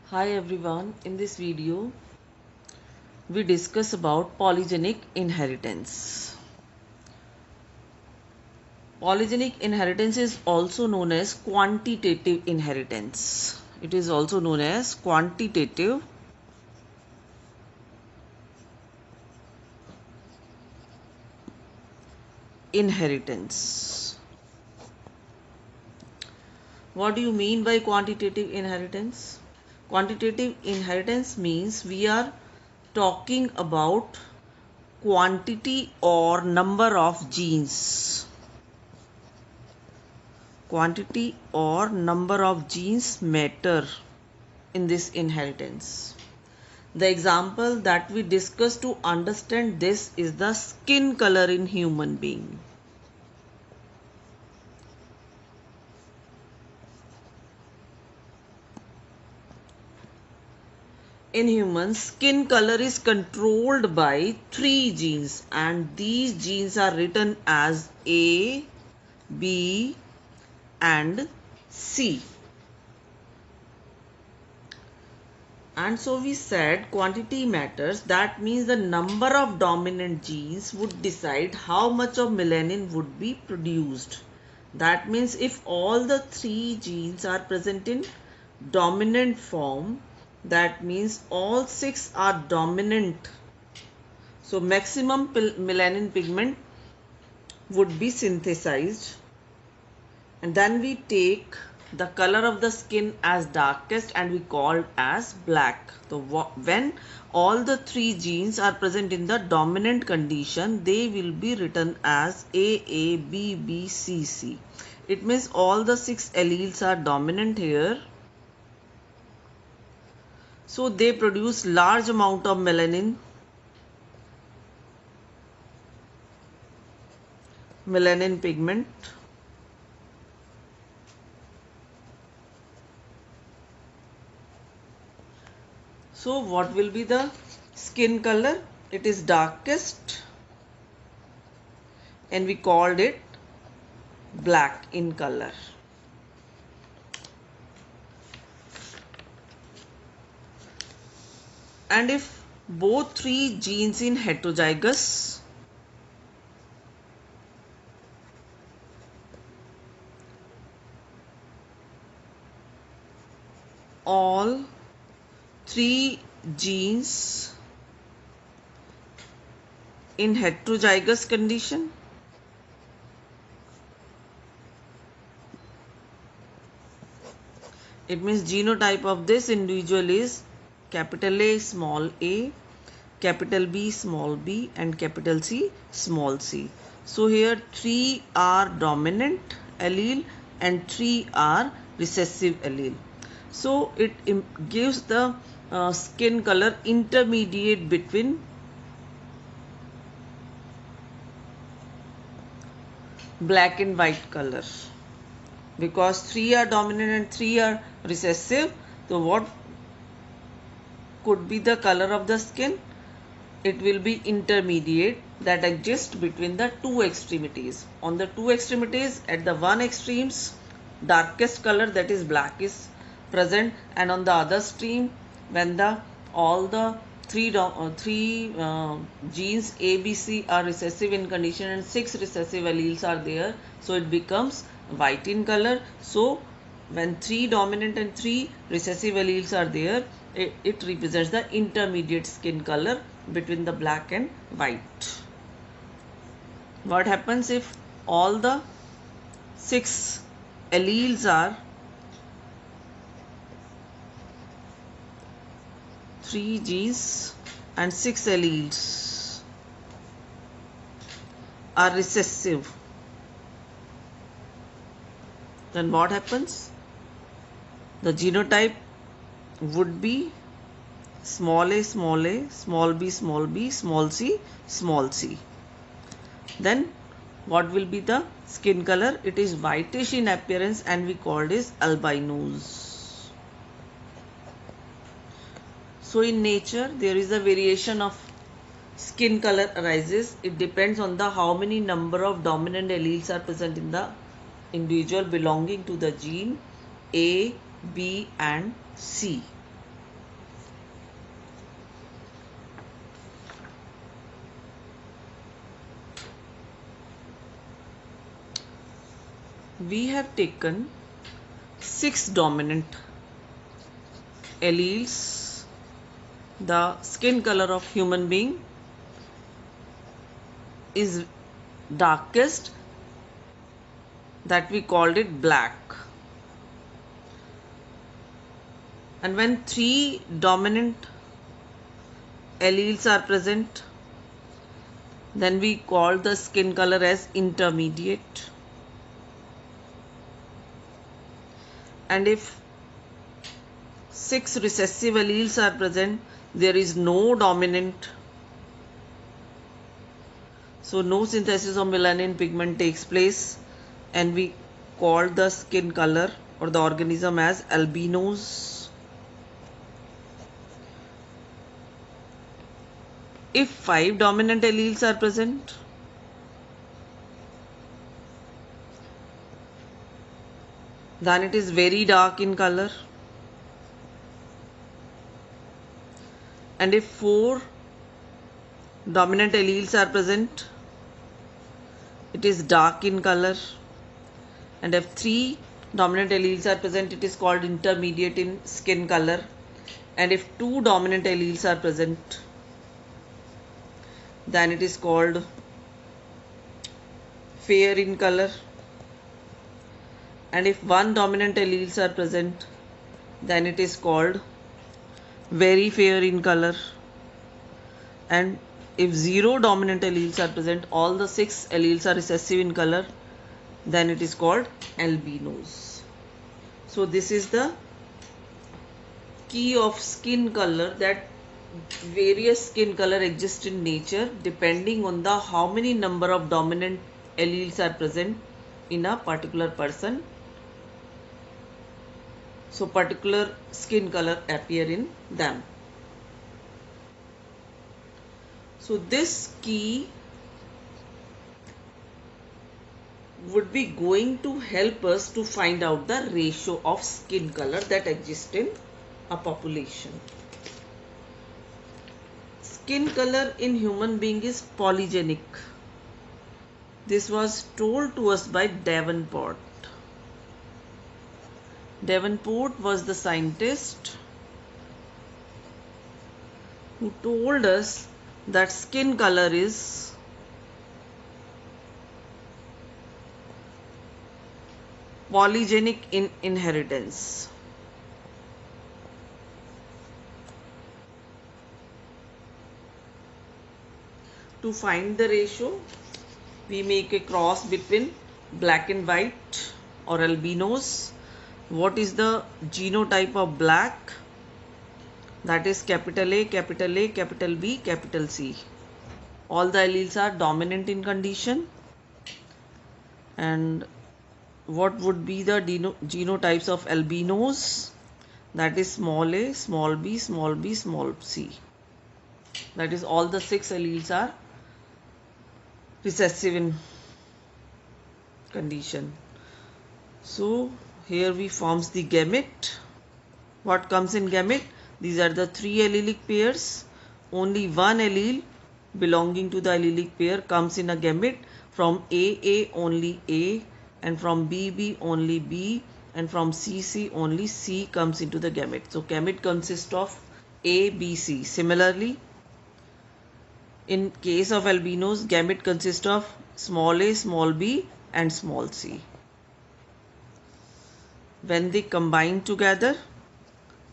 Hi everyone, in this video we discuss about polygenic inheritance. Polygenic inheritance is also known as quantitative inheritance. It is also known as quantitative inheritance. What do you mean by quantitative inheritance? Quantitative inheritance means we are talking about quantity or number of genes. Quantity or number of genes matter in this inheritance. The example that we discuss to understand this is the skin color in human being. In humans, skin color is controlled by 3 genes, and these genes are written as A, B and C. And so we said quantity matters. That means the number of dominant genes would decide how much of melanin would be produced. That means if all the 3 genes are present in dominant form, that means all 6 are dominant. So maximum melanin pigment would be synthesized. And then we take the color of the skin as darkest and we call it as black. So when all the 3 genes are present in the dominant condition, they will be written as A, B, B, C, C. It means all the 6 alleles are dominant here. So they produce large amount of melanin pigment. So what will be the skin color? It is darkest and we called it black in color. And if both 3 genes in heterozygous all 3 genes in heterozygous condition, it means genotype of this individual is capital A small a, capital B small b and capital C small c. So here 3 are dominant allele and 3 are recessive allele. So it gives the skin color intermediate between black and white color. Because 3 are dominant and 3 are recessive, so what could be the color of the skin? It will be intermediate, that exists between the 2 extremities. On the 2 extremities, at the one extremes, darkest color, that is black, is present, and on the other extreme, when all the 3 genes A, B, C are recessive in condition and 6 recessive alleles are there, so it becomes white in color. So when 3 dominant and 3 recessive alleles are there, it represents the intermediate skin color between the black and white. What happens if all the 6 alleles are 3 genes and 6 alleles are recessive? Then what happens? The genotype would be small a, small b, small b, small c, small c. Then what will be the skin color? It is whitish in appearance and we called it albinos. So in nature there is a variation of skin color arises. It depends on the how many number of dominant alleles are present in the individual belonging to the gene A, B and C. we have taken 6 dominant alleles. The skin color of human being is darkest, that we called it black. And when 3 dominant alleles are present, then we call the skin color as intermediate. And if 6 recessive alleles are present, there is no dominant, so no synthesis of melanin pigment takes place, and we call the skin color or the organism as albinos. If 5 dominant alleles are present, then it is very dark in color. And if 4 dominant alleles are present, it is dark in color. And if 3 dominant alleles are present, it is called intermediate in skin color. And if 2 dominant alleles are present, then it is called fair in color. And if 1 dominant alleles are present, then it is called very fair in color. And if 0 dominant alleles are present, all the 6 alleles are recessive in color, then it is called albinos. So this is the key of skin color, that various skin color exist in nature depending on the how many number of dominant alleles are present in a particular person. So particular skin color appear in them. So this key would be going to help us to find out the ratio of skin color that exists in a population. Skin color in human being is polygenic. This was told to us by Davenport. Davenport was the scientist who told us that skin color is polygenic in inheritance. To find the ratio, we make a cross between black and white or albinos. What is the genotype of black? That is capital A, capital A, capital B, capital C. All the alleles are dominant in condition. And what would be the genotypes of albinos? That is small a, small b, small b, small c. That is all the 6 alleles are recessive in condition. So here we forms the gamete. What comes in gamete? These are the 3 allelic pairs. Only one allele belonging to the allelic pair comes in a gamete. From AA only A, and from BB only B, and from CC only C comes into the gamete. So gamete consists of A, B, C. Similarly, in case of albinos, gamete consists of small a, small b, and small c. When they combine together,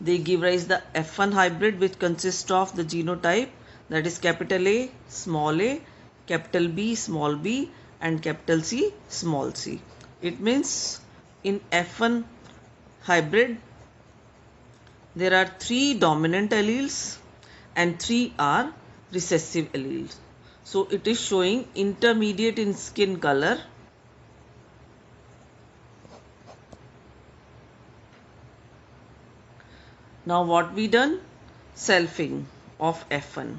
they give rise the F1 hybrid, which consists of the genotype, that is capital A, small a, capital B, small b, and capital C, small c. It means in F1 hybrid, there are 3 dominant alleles and 3 are recessive alleles. So it is showing intermediate in skin color. Now what we done? Selfing of F1.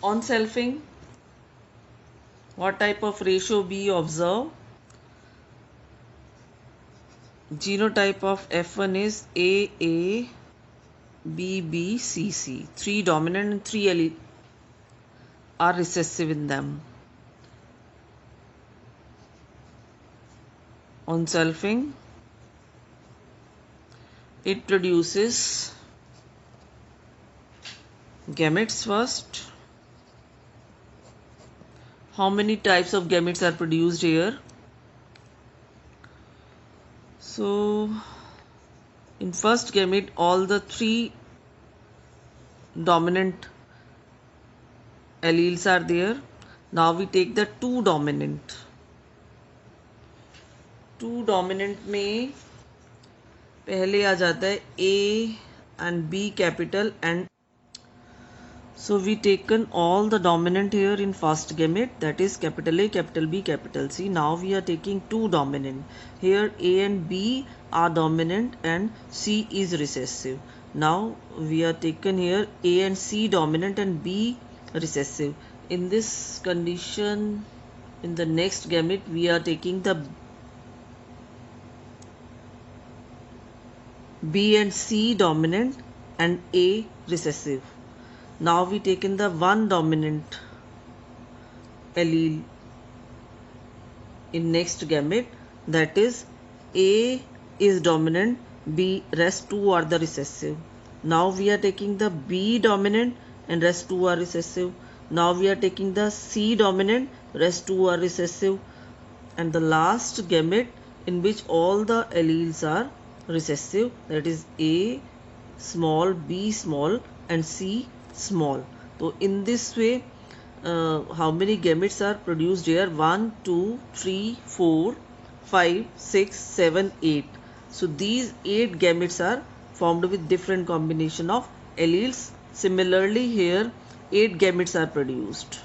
On selfing, what type of ratio we observe? Genotype of F1 is AA, BB, CC. 3 dominant and 3 allele are recessive in them. On selfing, it produces gametes first. How many types of gametes are produced here? So in first gamete, all the 3 dominant alleles are there. Now we take the 2 dominant. 2 dominant में पहले आ जाता है A and B capital, and so we taken all the dominant here in first gamete, that is capital A, capital B, capital C. Now we are taking 2 dominant. Here A and B are dominant and C is recessive. Now we are taken here A and C dominant and B recessive. In this condition, in the next gamete, we are taking the B and C dominant and A recessive. Now we taken the 1 dominant allele in next gamete, that is A is dominant, B rest 2 are the recessive. Now we are taking the B dominant and rest 2 are recessive. Now we are taking the C dominant, rest 2 are recessive, and the last gamete in which all the alleles are recessive, that is A small, B small and C small. So in this way, how many gametes are produced here? 1, 2, 3, 4, 5, 6, 7, 8. So these 8 gametes are formed with different combination of alleles. Similarly here 8 gametes are produced.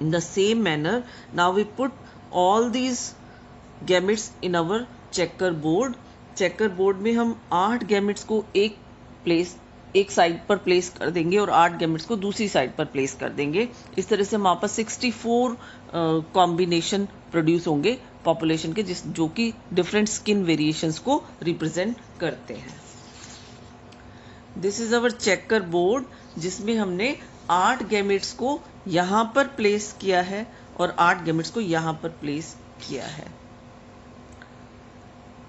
In the same manner, now we put all these gametes in our checker board में हम 8 gametes को एक side पर place कर देंगे और 8 gametes को दूसरी साइड पर प्लेस कर देंगे. इस तरह से हमारे पास 64 कॉम्बिनेशन प्रोड्यूस होंगे पॉपुलेशन के, जो कि डिफरेंट स्किन वेरिएशंस को रिप्रेजेंट करते हैं. This is our checker board, जिसमें हमने 8 गैमेट्स को यहाँ पर प्लेस किया है और 8 गैमेट्स को यहाँ पर प्लेस किया है.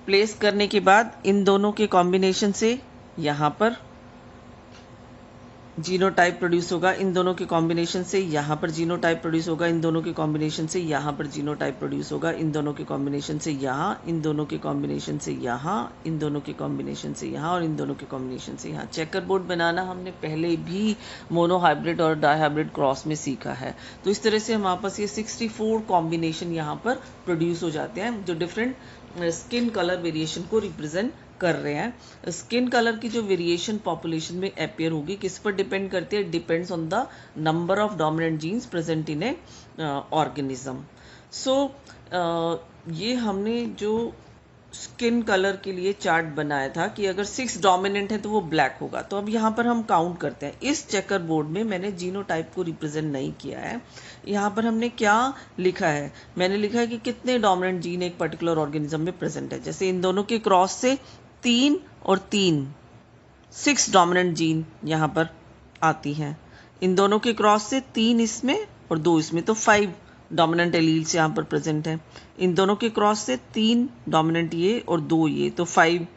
प्लेस करने के बाद इन दोनों के कॉम्बिनेशन से यहाँ पर जीनोटाइप प्रोड्यूस होगा, इन दोनों के कॉम्बिनेशन से यहाँ पर जीनोटाइप प्रोड्यूस होगा, इन दोनों के कॉम्बिनेशन से यहाँ पर जीनोटाइप प्रोड्यूस होगा, इन दोनों के कॉम्बिनेशन से यहाँ, इन दोनों के कॉम्बिनेशन से यहाँ, इन दोनों के कॉम्बिनेशन से यहाँ और इन दोनों के कॉम्बिनेशन से यहाँ. चेकर बोर्ड बनाना हमने पहले भी मोनोहाइब्रिड और डाईहाइब्रिड क्रॉस में सीखा है. तो इस तरह से हमारे पास ये 64 कॉम्बिनेशन यहाँ पर प्रोड्यूस हो जाते हैं, जो डिफरेंट स्किन कलर वेरिएशन को रिप्रेजेंट कर रहे हैं. स्किन कलर की जो वेरिएशन पॉपुलेशन में अपियर होगी, किस पर डिपेंड करती है? Depends on the number of dominant genes present in a organism. So ये हमने जो स्किन कलर के लिए चार्ट बनाया था कि अगर 6 डोमिनेंट है तो वो ब्लैक होगा. तो अब यहाँ पर हम काउंट करते हैं. इस चेकर बोर्ड में मैंने जीनोटाइप को रिप्रेजेंट नहीं किया है. यहाँ पर हमने क्या लिखा है? मैंने लिखा है कि कितने डोमिनेंट जीन एक पर्टिकुलर ऑर्गेनिज्म में प्रेजेंट है. जैसे इन दोनों के क्रॉस से 3 और 3 6 डोमिनेंट जीन यहाँ पर आती हैं. इन दोनों के क्रॉस से 3 इसमें और 2 इसमें, तो 5 डोमिनेंट एलील्स यहाँ पर प्रेजेंट हैं. इन दोनों के क्रॉस से 3 डोमिनेंट ये और 2 ये, तो 5.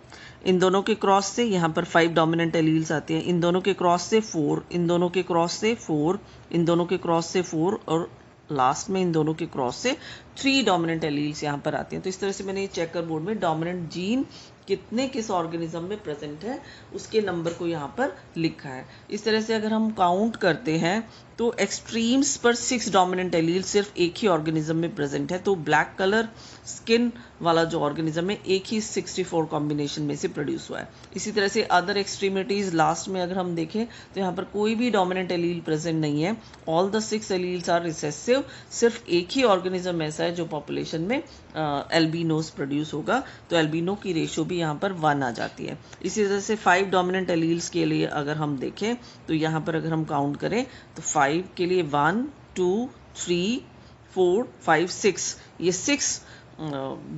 इन दोनों के क्रॉस से यहाँ पर 5 डोमिनेंट एलील्स आते हैं. इन दोनों के क्रॉस से 4, इन दोनों के क्रॉस से 4, इन दोनों के क्रॉस से 4 और लास्ट में इन दोनों के क्रॉस से 3 डोमिनेंट एलील्स यहाँ पर आते हैं. तो इस तरह से मैंने ये चेकर बोर्ड में डोमिनेंट जीन कितने किस ऑर्गेनिज्म में प्रेजेंट है उसके नंबर को यहाँ पर लिखा है. इस तरह से अगर हम काउंट करते हैं तो एक्सट्रीम्स पर 6 डोमिनेंट एलील सिर्फ एक ही ऑर्गेनिज्म में प्रेजेंट है. तो ब्लैक कलर स्किन वाला जो ऑर्गेनिज्म है एक ही 64 कॉम्बिनेशन में से प्रोड्यूस हुआ है. इसी तरह से अदर एक्सट्रीमिटीज लास्ट में अगर हम देखें तो यहाँ पर कोई भी डोमिनेंट एलील प्रेजेंट नहीं है. All the 6 alleles are recessive. सिर्फ एक ही ऑर्गेनिज्म ऐसा है जो पॉपुलेशन में एल्बिनोस प्रोड्यूस होगा. तो एल्बिनो की रेशियो भी यहाँ पर 1 आ जाती है. इसी तरह से 5 डोमिनेंट एलील्स के लिए अगर हम देखें तो यहाँ पर अगर हम काउंट करें तो 5 के लिए 1, 2, 3, 4, 5, 6, ये 6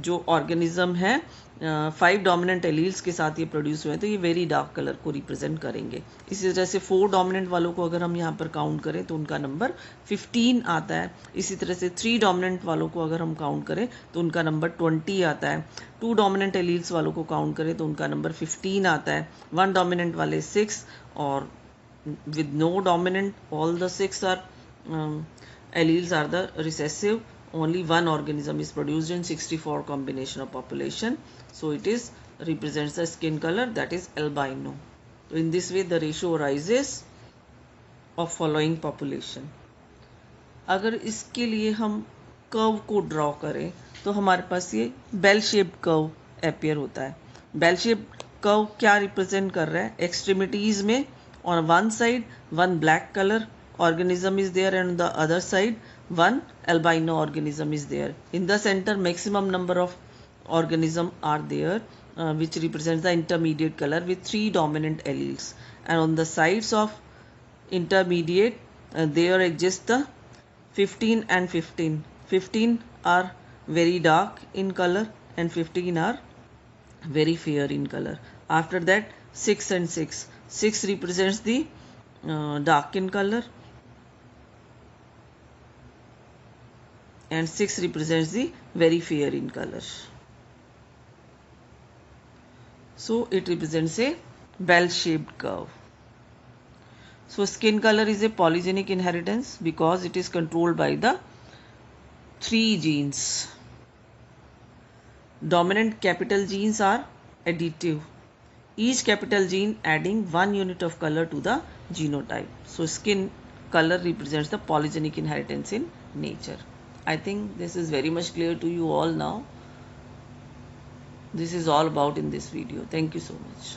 जो ऑर्गेनिज्म है 5 डोमिनेंट एलील्स के साथ ये प्रोड्यूस हुए हैं, तो ये वेरी डार्क कलर को रिप्रेजेंट करेंगे। इसी तरह से 4 डोमिनेंट वालों को अगर हम यहाँ पर काउंट करें तो उनका नंबर 15 आता है। इसी तरह से 3 डोमिनेंट वालों को अगर हम काउंट करें तो उनका नंबर 20 आता है। 2 डोमिनेंट एलील्स वालों को काउंट करें तो उनका नंबर 15 आता है। 1 डोमिनेंट वाले 6, और with no dominant, all the 6 are alleles are the recessive. Only one organism is produced in 64 combination of population, so it is represents the skin color, that is albino. So in this way the ratio arises of following population. अगर इसके लिए हम curve को draw करें तो हमारे पास ये bell shaped curve appear होता है। बेल शेप्ड कर्व क्या रिप्रेजेंट कर रहा है? एक्सट्रीमिटीज में on one side one black color organism is there, and on the other side one albino organism is there. In the center maximum number of organism are there, which represents the intermediate color with 3 dominant alleles, and on the sides of intermediate there exist the 15 and 15. 15 are very dark in color and 15 are very fair in color. After that 6 and 6. 6 represents the dark in color, and 6 represents the very fair in color. So it represents a bell shaped curve. So skin color is a polygenic inheritance because it is controlled by the 3 genes. Dominant capital genes are additive, each capital gene adding 1 unit of color to the genotype. So skin color represents the polygenic inheritance in nature. I think this is very much clear to you all now. This is all about in this video. Thank you so much.